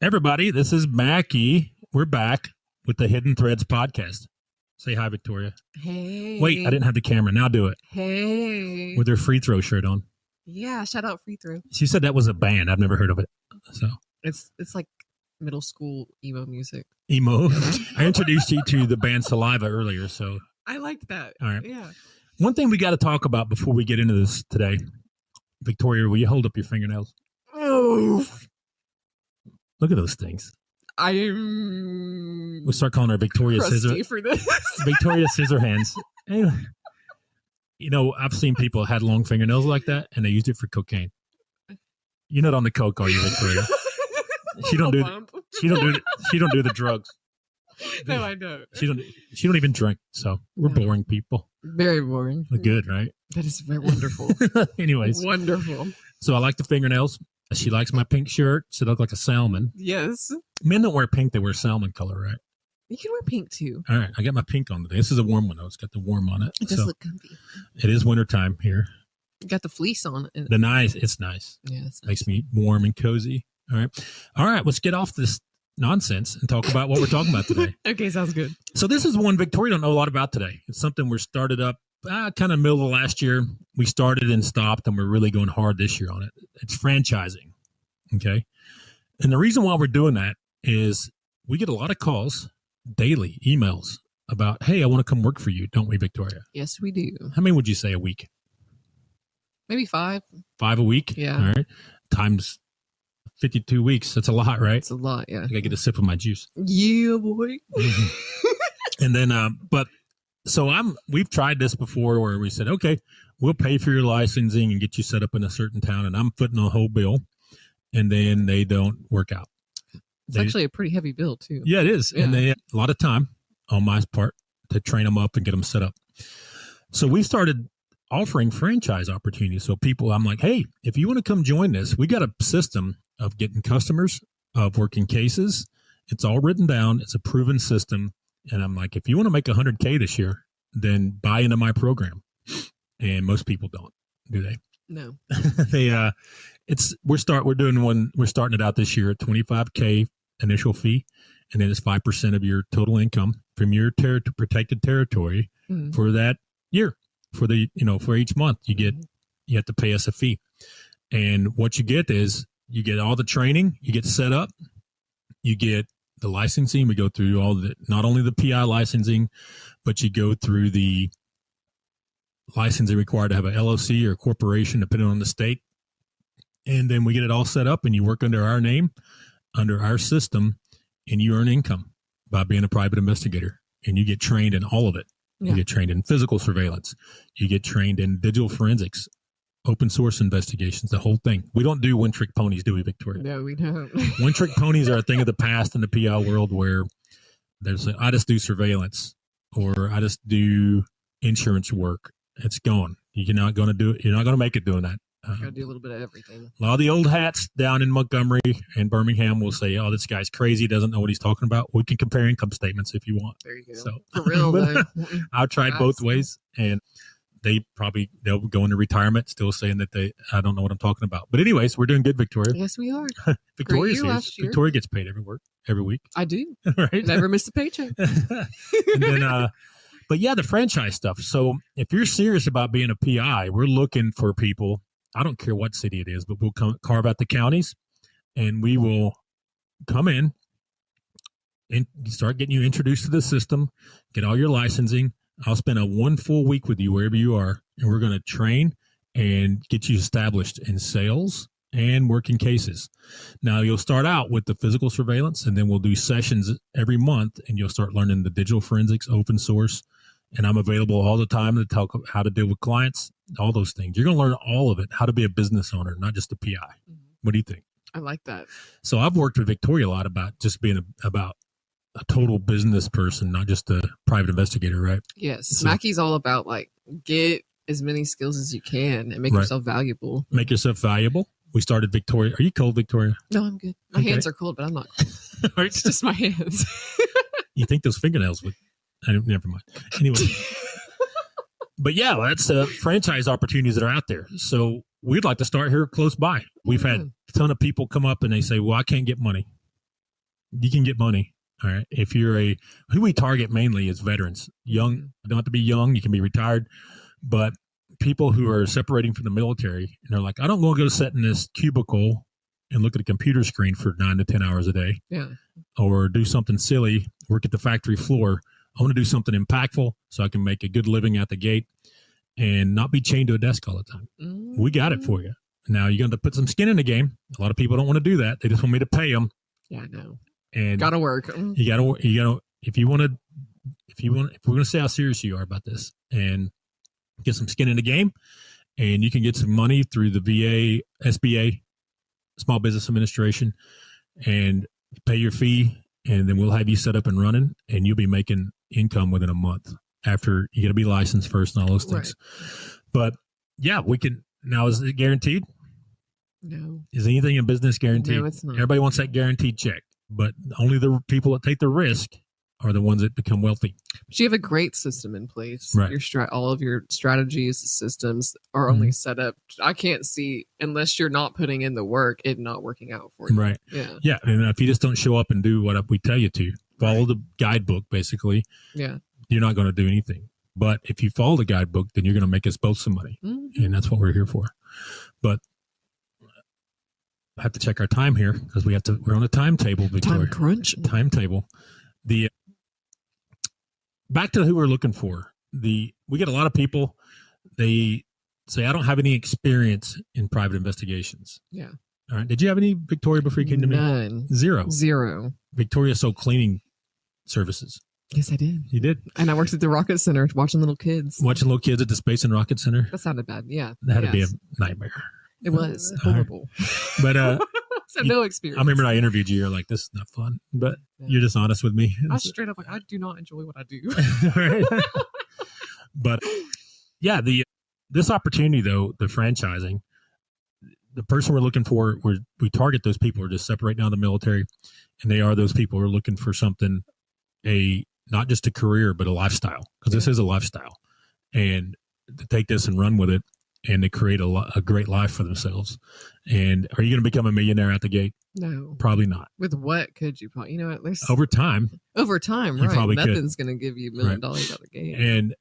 Everybody, this is Macky. We're back with the Hidden Threads podcast. Say hi, Victoria. Hey. Wait, I didn't have the camera. Now do it. Hey. With her free throw shirt on. Yeah, shout out Free Throw. She said that was a band. I've never heard of it. So It's like middle school emo music. Emo. I introduced you to the band Saliva earlier, so. I liked that. All right. Yeah. One thing we got to talk about before we get into this today. Victoria, will you hold up your fingernails? Oh. Look at those things. I'm We'll start calling her Victoria crusty for this. Victoria Scissorhands. Anyway, you know, I've seen people had long fingernails like that, and they used it for cocaine. You're not on the coke, are you, Victoria? She don't do the drugs. No, I don't. She don't even drink. So we're boring people. Very boring. Good, right? That is very wonderful. Anyways, Wonderful. so I like the fingernails. She likes my pink shirt. So it looks like a salmon. Yes. Men don't wear pink; they wear salmon color, right? You can wear pink too. All right, I got my pink on today. This is a warm one though. It's got the warm on it. It does look comfy. It is wintertime here. You got the fleece on it. It's nice. Yeah, it's nice. Makes me warm and cozy. All right. Let's get off this nonsense and talk about what we're talking about today. Okay, sounds good. So this is one Victoria don't know a lot about today. It's something we're started up kind of middle of last year. We started and stopped, and we're really going hard this year on it. It's franchising. Okay. And the reason why we're doing that is we get a lot of calls, daily emails about, hey, I want to come work for you. Don't we, Victoria? Yes, we do. How many would you say a week? Maybe 5. 5 a week? Yeah. All right. Times 52 weeks. That's a lot, right? It's a lot, yeah. I gotta get a sip of my juice. Yeah, boy. And then, we've tried this before where we said, okay, we'll pay for your licensing and get you set up in a certain town, and I'm footing the whole bill, and then they don't work out. It's actually a pretty heavy bill too. Yeah, it is. Yeah. And they have a lot of time on my part to train them up and get them set up. So we started offering franchise opportunities. So I'm like, hey, if you want to come join this, we got a system of getting customers, of working cases. It's all written down. It's a proven system. And I'm like, if you want to make 100K this year, then buy into my program. And most people don't, do they? No. We're starting it out this year at 25K initial fee, and then it's 5% of your total income from your protected territory for that year. For each month you have to pay us a fee. And what you get is you get all the training, you get set up, you get the licensing. We go through not only the PI licensing, but you go through the licensing required to have an LLC or a corporation, depending on the state. And then we get it all set up, and you work under our name, under our system, and you earn income by being a private investigator. And you get trained in all of it. Yeah. You get trained in physical surveillance. You get trained in digital forensics, open source investigations, the whole thing. We don't do one-trick ponies, do we, Victoria? No, we don't. One-trick ponies are a thing of the past in the PI world where I just do surveillance, or I just do insurance work. It's gone. You're not going to do it. You're not going to make it doing that. Got to do a little bit of everything. A lot of the old hats down in Montgomery and Birmingham will say, oh, this guy's crazy, doesn't know what he's talking about. We can compare income statements if you want. There you go. So, for real, though. I've tried both ways, and they'll go into retirement still saying that I don't know what I'm talking about. But anyways, we're doing good, Victoria. Yes, we are. Victoria's here. Victoria gets paid every week. I do. Right? Never miss a paycheck. And then, but yeah, the franchise stuff. So if you're serious about being a PI, we're looking for people. I don't care what city it is, but we'll carve out the counties, and we will come in and start getting you introduced to the system, get all your licensing. I'll spend one full week with you wherever you are, and we're going to train and get you established in sales and working cases. Now, you'll start out with the physical surveillance, and then we'll do sessions every month, and you'll start learning the digital forensics, open source, and I'm available all the time to talk about how to deal with clients, all those things. You're going to learn all of it, how to be a business owner, not just a PI. Mm-hmm. What do you think? I like that. So I've worked with Victoria a lot about just being about a total business person, not just a private investigator, right? Yes. So, Macky's all about get as many skills as you can and make yourself valuable. Make yourself valuable. We started Victoria. Are you cold, Victoria? No, I'm good. My hands are cold, but I'm not cold. It's just my hands. You think those fingernails would... Never mind. Anyway. But yeah, that's franchise opportunities that are out there. So we'd like to start here close by. We've had a ton of people come up and they say, well, I can't get money. you can get money. All right. If you're who we target mainly is veterans, young, you don't have to be young. You can be retired, but people who are separating from the military and they're like, I don't want to go sit in this cubicle and look at a computer screen for 9 to 10 hours a day, or do something silly, work at the factory floor. I want to do something impactful so I can make a good living out the gate and not be chained to a desk all the time. We got it for you. Now you're going to put some skin in the game. A lot of people don't want to do that. They just want me to pay them. Yeah, I know. And gotta work. You gotta, if we're going to say how serious you are about this and get some skin in the game, and you can get some money through the VA, SBA, Small Business Administration, and pay your fee, and then we'll have you set up and running, and you'll be making income within a month after you got to be licensed first and all those things. Right. But yeah, we can. Now, is it guaranteed? No. Is anything in business guaranteed? No, it's not. Everybody wants that guaranteed check, but only the people that take the risk are the ones that become wealthy. But you have a great system in place. Right. All of your strategies, systems are only set up. I can't see, unless you're not putting in the work, it not working out for you. Right. Yeah. Yeah. And if you just don't show up and do what we tell you to, follow the guidebook, basically. Yeah. You're not going to do anything. But if you follow the guidebook, then you're going to make us both some money. Mm-hmm. And that's what we're here for. But I have to check our time here because we're on a timetable, Victoria. Time crunch. Timetable. Back to who we're looking for. We get a lot of people, they say, I don't have any experience in private investigations. Yeah. All right. Did you have any, Victoria, before you came to me? None. Zero. Victoria sold cleaning services. Yes, I did. You did. And I worked at the Rocket Center watching little kids. Watching little kids at the Space and Rocket Center? That sounded bad. Yeah. That had to be a nightmare. It was horrible. But so no experience. I remember I interviewed you. You're like, this is not fun. But you're just honest with me. I was straight up like, I do not enjoy what I do. Right. But yeah, this opportunity though, the franchising, the person we're looking for, we target those people who are just separating out of the military, and they are those people who are looking for something, not just a career, but a lifestyle, because this is a lifestyle, and to take this and run with it and to create a great life for themselves. And are you going to become a millionaire out the gate? No, probably not. With what could you probably, at least over time, right? Probably nothing's going to give you $1 million out the gate. And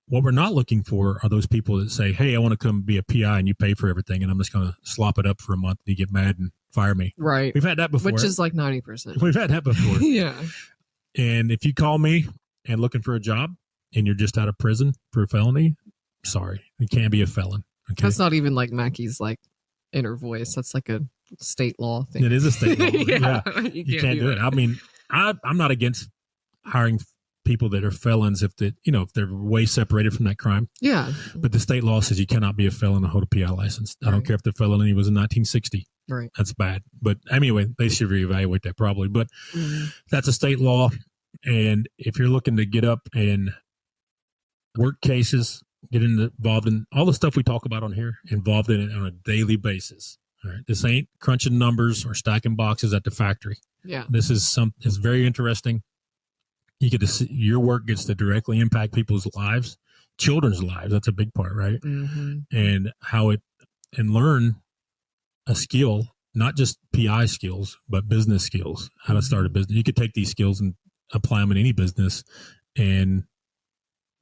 what we're not looking for are those people that say, hey, I want to come be a PI and you pay for everything, and I'm just going to slop it up for a month and you get mad and fire me. Right. We've had that before. Which is like 90%. We've had that before. Yeah. And if you call me and looking for a job and you're just out of prison for a felony, sorry, you can't be a felon. Okay? That's not even like Mackey's like inner voice. That's like a state law thing. It is a state law. Yeah. You can't do it. I mean, I'm not against hiring people that are felons if they're way separated from that crime. Yeah. But the state law says you cannot be a felon and hold a PI license. I don't care if the felony was in 1960. Right. That's bad. But anyway, they should reevaluate that probably. But that's a state law. And if you're looking to get up and work cases, get involved in all the stuff we talk about on here, involved in it on a daily basis. All right. This ain't crunching numbers or stacking boxes at the factory. Yeah. This is it's very interesting. You get to see your work gets to directly impact people's lives, children's lives. That's a big part, right? Mm-hmm. And and learn a skill, not just PI skills, but business skills, how to start a business. You could take these skills and apply them in any business and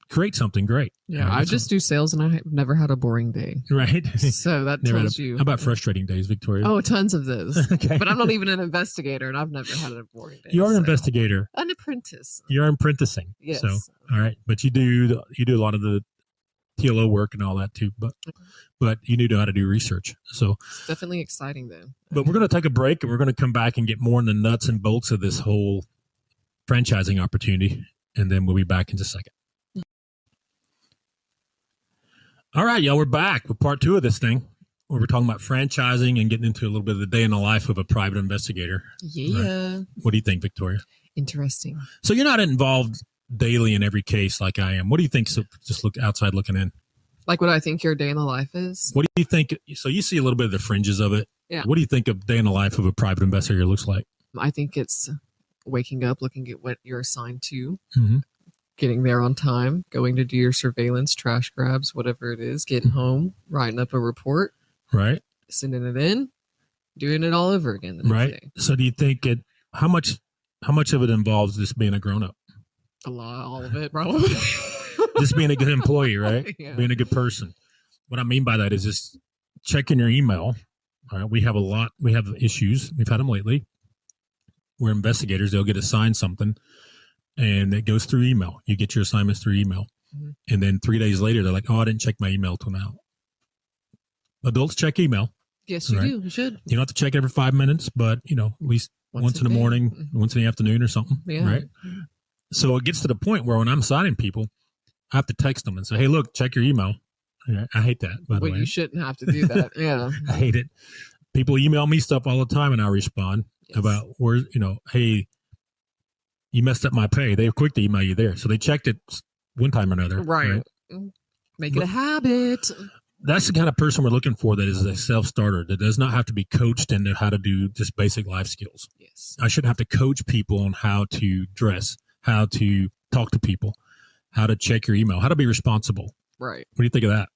create something great. Yeah, I just do sales and I have never had a boring day. Right. So that tells you. How about frustrating days, Victoria? Oh, tons of those. Okay. But I'm not even an investigator and I've never had a boring day. You're an investigator. An apprentice. You're apprenticing. Yes. So, all right. But you do a lot of the TLO work and all that too. But you do know how to do research. So it's definitely exciting though. But we're going to take a break and we're going to come back and get more in the nuts and bolts of this whole franchising opportunity. And then we'll be back in just a second. All right, y'all, we're back with part 2 of this thing, where we're talking about franchising and getting into a little bit of the day in the life of a private investigator. Yeah. Right. What do you think, Victoria? Interesting. So you're not involved daily in every case like I am. What do you think, so just look outside looking in? Like what I think your day in the life is? What do you think? So you see a little bit of the fringes of it. Yeah. What do you think a day in the life of a private investigator looks like? I think it's waking up, looking at what you're assigned to. Mm-hmm. Getting there on time, going to do your surveillance, trash grabs, whatever it is, getting home, writing up a report, right? sending it in, doing it all over again the next day. So do you think how much of it involves just being a grown up? A lot, all of it, probably. Just being a good employee, right? Yeah. Being a good person. What I mean by that is just checking your email. All right, we have issues. We've had them lately. We're investigators. They'll get assigned something, and it goes through email. You get your assignments through email. Mm-hmm. And then 3 days later, they're like, oh, I didn't check my email till now. Adults check email. Yes, you do. You should. You don't have to check every 5 minutes, but, at least once in the morning, mm-hmm. once in the afternoon or something. Yeah. Right? So it gets to the point where when I'm signing people, I have to text them and say, hey, look, check your email. I hate that, by the way. You shouldn't have to do that. Yeah. I hate it. People email me stuff all the time and I respond about where, hey, you messed up my pay. They're quick to email you there. So they checked it one time or another. Right. Make it a habit. That's the kind of person we're looking for that is a self-starter, that does not have to be coached into how to do just basic life skills. Yes. I shouldn't have to coach people on how to dress, how to talk to people, how to check your email, how to be responsible. Right. What do you think of that?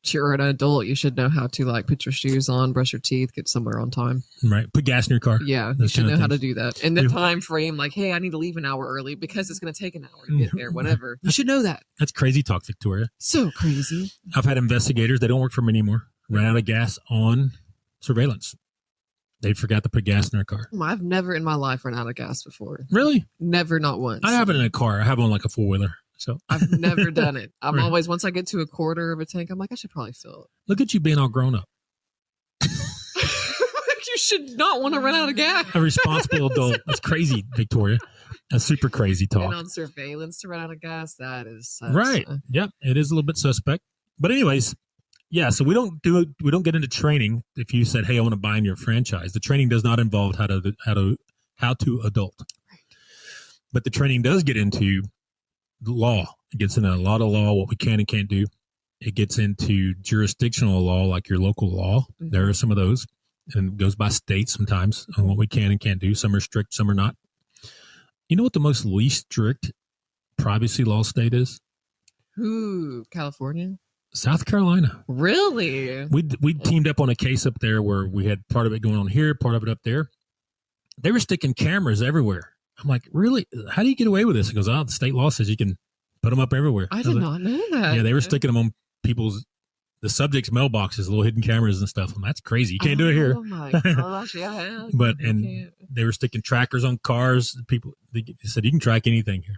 You're an adult. You should know how to put your shoes on, brush your teeth, get somewhere on time. Right. Put gas in your car. Yeah. You should know how to do that. And the time frame, hey, I need to leave an hour early because it's going to take an hour to get there, whatever. You should know that. That's crazy talk, Victoria. So crazy. I've had investigators, they don't work for me anymore, ran out of gas on surveillance. They forgot to put gas in their car. I've never in my life run out of gas before. Really? Never, not once. I have it in a car. I have it on a 4-wheeler. So I've never done it. I'm always, once I get to a quarter of a tank, I'm like, I should probably fill it. Look at you being all grown up. You should not want to run out of gas. A responsible adult. That's crazy, Victoria. That's super crazy talk. And on surveillance to run out of gas, that is right. Yeah, it is a little bit suspect. But anyways, yeah. So we don't get into training. If you said, "Hey, I want to buy in your franchise," the training does not involve how to adult. Right. But the training does get into law. It gets into a lot of law, what we can and can't do. It gets into jurisdictional law, like your local law. Mm-hmm. There are some of those, and it goes by state sometimes on what we can and can't do. Some are strict, some are not. You know what the most least strict privacy law state is? Ooh, California? South Carolina. Really? We teamed up on a case up there where we had part of it going on here, part of it up there. They were sticking cameras everywhere. I'm like, really? How do you get away with this? He goes, the state law says you can put them up everywhere. I did not know that. Yeah, they were sticking them on the subject's mailboxes, little hidden cameras and stuff. That's crazy. You can't do it here. Oh my gosh, yeah. They were sticking trackers on cars. People, they said, you can track anything here.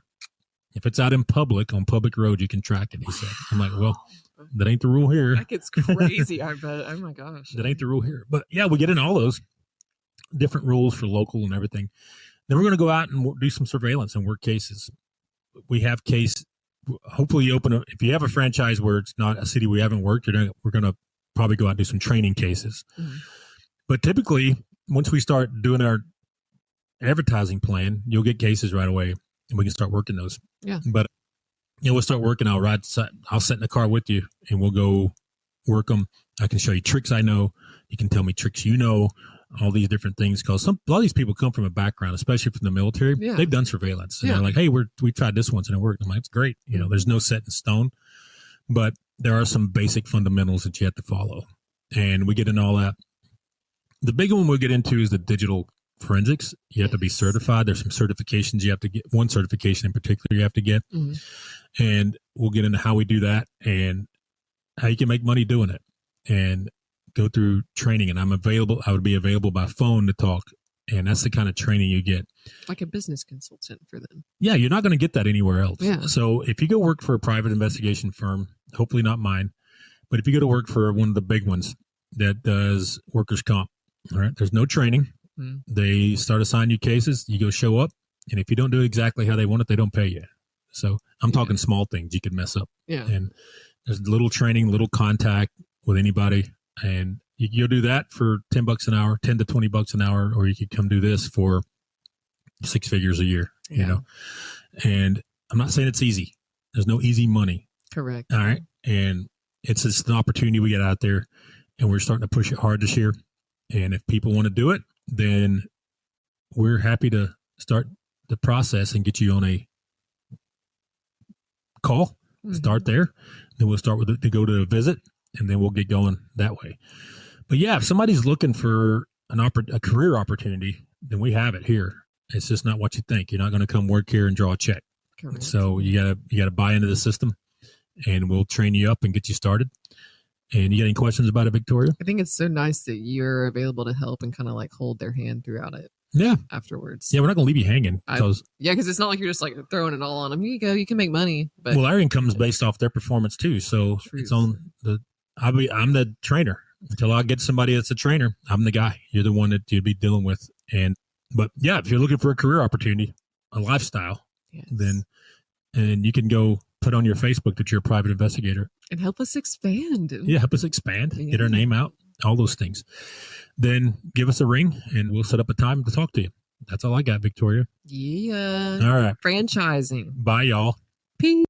If it's out in public, on public road, you can track it, he said. I'm like, well, that ain't the rule here. That gets crazy, I bet. Oh my gosh. That ain't the rule here. But yeah, we get in all those different rules for local and everything. Then we're going to go out and do some surveillance and work cases. We have hopefully you if you have a franchise where it's not a city we haven't worked, we're going to probably go out and do some training cases. Mm-hmm. But typically, once we start doing our advertising plan, you'll get cases right away and we can start working those. Yeah. But we'll start working. I'll sit in the car with you and we'll go work them. I can show you tricks I know. You can tell me tricks you know. All these different things, because a lot of these people come from a background, especially from the military. Yeah. They've done surveillance, and they're like, "Hey, we tried this once and it worked." I'm like, "It's great." There's no set in stone, but there are some basic fundamentals that you have to follow, and we get into all that. The big one we'll get into is the digital forensics. You have to be certified. There's some certifications you have to get. One certification in particular you have to get, and we'll get into how we do that and how you can make money doing it, and go through training. And I would be available by phone to talk. And that's the kind of training you get. Like a business consultant for them. Yeah, you're not going to get that anywhere else. Yeah. So if you go work for a private investigation firm, hopefully not mine, but if you go to work for one of the big ones that does workers' comp, all right, there's no training. Mm-hmm. They start assigning you cases, you go show up, and if you don't do exactly how they want it, they don't pay you. So I'm talking small things you could mess up. Yeah. And there's little training, little contact with anybody. And you'll do that for $10 an hour, $10 to $20 an hour, or you could come do this for 6 figures a year, And I'm not saying it's easy. There's no easy money. Correct. All right. And it's just an opportunity we get out there, and we're starting to push it hard this year. And if people want to do it, then we're happy to start the process and get you on a call. Mm-hmm. Start there. Then we'll start to go to a visit. And then we'll get going that way. But yeah, if somebody's looking for a career opportunity, then we have it here. It's just not what you think. You're not going to come work here and draw a check. Correct. So you gotta buy into the system, and we'll train you up and get you started. And you got any questions about it, Victoria? I think it's so nice that you're available to help and kind of like hold their hand throughout it. Yeah. Afterwards. Yeah, we're not going to leave you hanging. Because it's not like you're just like throwing it all on them. Here you go. You can make money. But our income is based off their performance too. So it's on I'm the trainer. Until I get somebody that's a trainer, I'm the guy. You're the one that you'd be dealing with. But yeah, if you're looking for a career opportunity, a lifestyle, then you can go put on your Facebook that you're a private investigator. And help us expand. Yeah, help us expand. Get our name out. All those things. Then give us a ring and we'll set up a time to talk to you. That's all I got, Victoria. Yeah. All right. Franchising. Bye, y'all. Peace.